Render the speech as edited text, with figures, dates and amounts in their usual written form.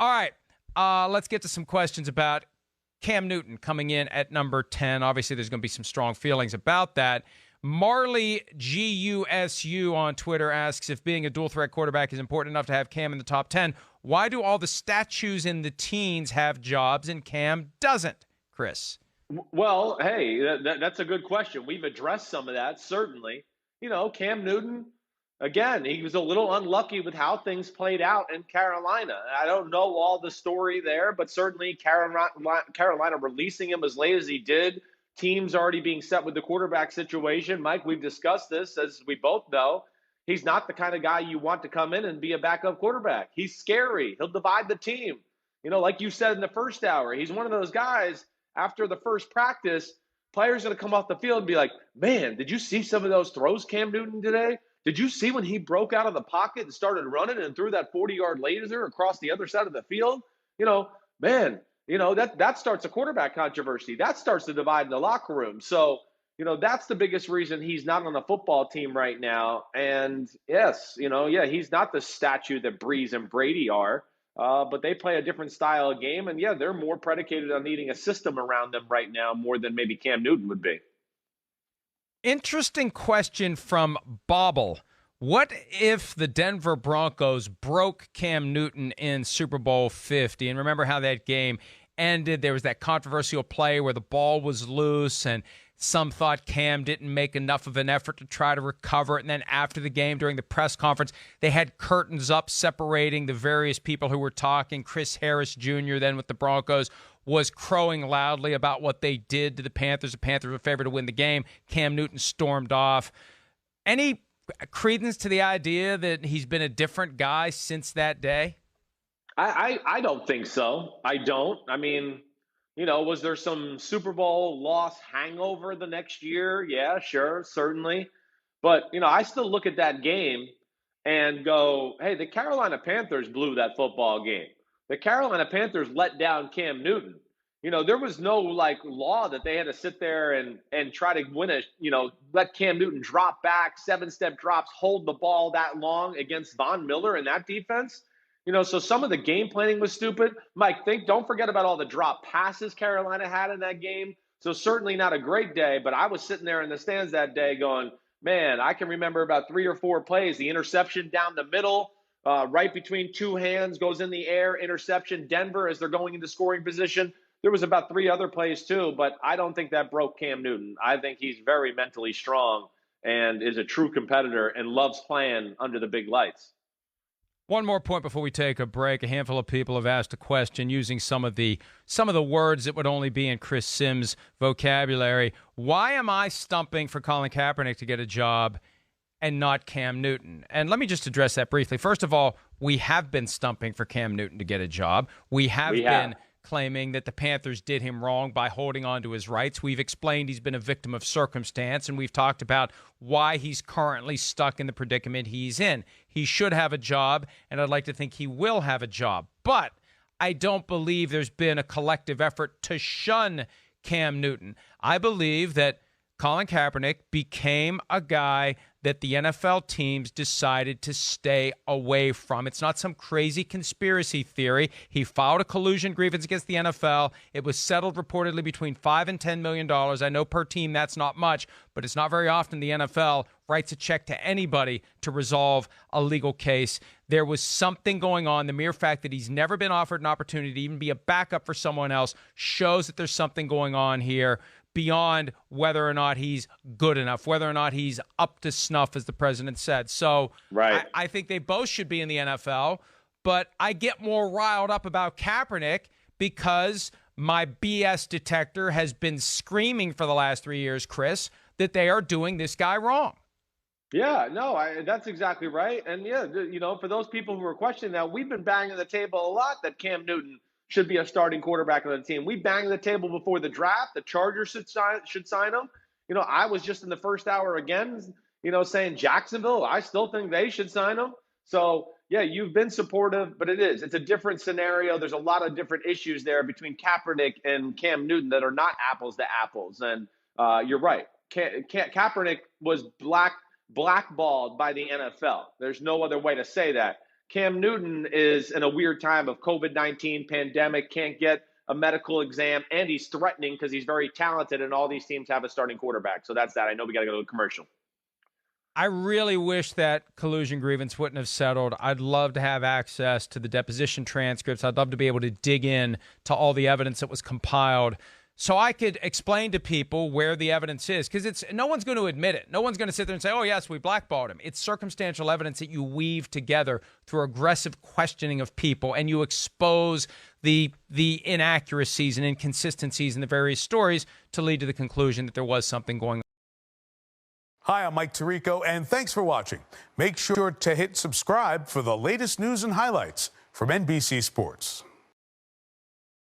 All right, let's get to some questions about Cam Newton coming in at number 10. Obviously, there's going to be some strong feelings about that. Marley GUSU on Twitter asks if being a dual-threat quarterback is important enough to have Cam in the top 10. Why do all the statues in the teens have jobs and Cam doesn't, Chris? Well, hey, that's a good question. We've addressed some of that, certainly. Cam Newton, again, he was a little unlucky with how things played out in Carolina. I don't know all the story there, but certainly Carolina releasing him as late as he did, teams already being set with the quarterback situation. Mike, we've discussed this, as we both know. He's not the kind of guy you want to come in and be a backup quarterback. He's scary. He'll divide the team. Like you said in the first hour, he's one of those guys, after the first practice, players are going to come off the field and be like, man, did you see some of those throws Cam Newton today? Did you see when he broke out of the pocket and started running and threw that 40-yard laser across the other side of the field? That starts a quarterback controversy. That starts to divide in the locker room. So, that's the biggest reason he's not on the football team right now. And yes, he's not the statue that Breeze and Brady are. But they play a different style of game. And, yeah, they're more predicated on needing a system around them right now more than maybe Cam Newton would be. Interesting question from Bobble. What if the Denver Broncos broke Cam Newton in Super Bowl 50? And remember how that game ended. There was that controversial play where the ball was loose and some thought Cam didn't make enough of an effort to try to recover it. And then after the game, during the press conference, they had curtains up separating the various people who were talking. Chris Harris Jr., then with the Broncos, was crowing loudly about what they did to the Panthers. The Panthers were favored to win the game. Cam Newton stormed off. Any credence to the idea that he's been a different guy since that day? I don't think so. I don't. I mean, was there some Super Bowl loss hangover the next year? Yeah, sure, certainly. But, I still look at that game and go, hey, the Carolina Panthers blew that football game. The Carolina Panthers let down Cam Newton. There was no law that they had to sit there and try to win let Cam Newton drop back, 7-step drops, hold the ball that long against Von Miller and that defense. So some of the game planning was stupid. Mike, don't forget about all the drop passes Carolina had in that game. So certainly not a great day, but I was sitting there in the stands that day going, man, I can remember about 3 or 4 plays. The interception down the middle, right between two hands, goes in the air, interception. Denver, as they're going into scoring position. There was about 3 other plays too, but I don't think that broke Cam Newton. I think he's very mentally strong and is a true competitor and loves playing under the big lights. One more point before we take a break. A handful of people have asked a question using some of the words that would only be in Chris Sims' vocabulary. Why am I stumping for Colin Kaepernick to get a job and not Cam Newton? And let me just address that briefly. First of all, we have been stumping for Cam Newton to get a job. We have been claiming that the Panthers did him wrong by holding on to his rights. We've explained he's been a victim of circumstance, and we've talked about why he's currently stuck in the predicament he's in. He should have a job, and I'd like to think he will have a job. But I don't believe there's been a collective effort to shun Cam Newton. I believe that Colin Kaepernick became a guy that the NFL teams decided to stay away from. It's not some crazy conspiracy theory. He filed a collusion grievance against the NFL. It was settled reportedly between $5 and $10 million. I know per team that's not much, but it's not very often the NFL writes a check to anybody to resolve a legal case. There was something going on. The mere fact that he's never been offered an opportunity to even be a backup for someone else shows that there's something going on here beyond whether or not he's good enough, whether or not he's up to snuff, as the president said. So right. I think they both should be in the NFL, but I get more riled up about Kaepernick because my BS detector has been screaming for the last 3 years, Chris, that they are doing this guy wrong. Yeah, no, that's exactly right. And, yeah, for those people who are questioning that, we've been banging the table a lot that Cam Newton should be a starting quarterback on the team. We banged the table before the draft. The Chargers should sign him. I was just in the first hour again, saying Jacksonville, I still think they should sign him. So, yeah, you've been supportive, but it's a different scenario. There's a lot of different issues there between Kaepernick and Cam Newton that are not apples to apples. And you're right. Kaepernick was blackballed by the NFL. There's no other way to say that. Cam Newton is in a weird time of COVID-19 pandemic, can't get a medical exam, and he's threatening because he's very talented, and all these teams have a starting quarterback. So that's that. I know we got to go to a commercial. I really wish that collusion grievance wouldn't have settled. I'd love to have access to the deposition transcripts. I'd love to be able to dig in to all the evidence that was compiled so I could explain to people where the evidence is, because no one's going to admit it. No one's going to sit there and say, oh, yes, we blackballed him. It's circumstantial evidence that you weave together through aggressive questioning of people, and you expose the inaccuracies and inconsistencies in the various stories to lead to the conclusion that there was something going on. Hi, I'm Mike Tirico, and thanks for watching. Make sure to hit subscribe for the latest news and highlights from NBC Sports.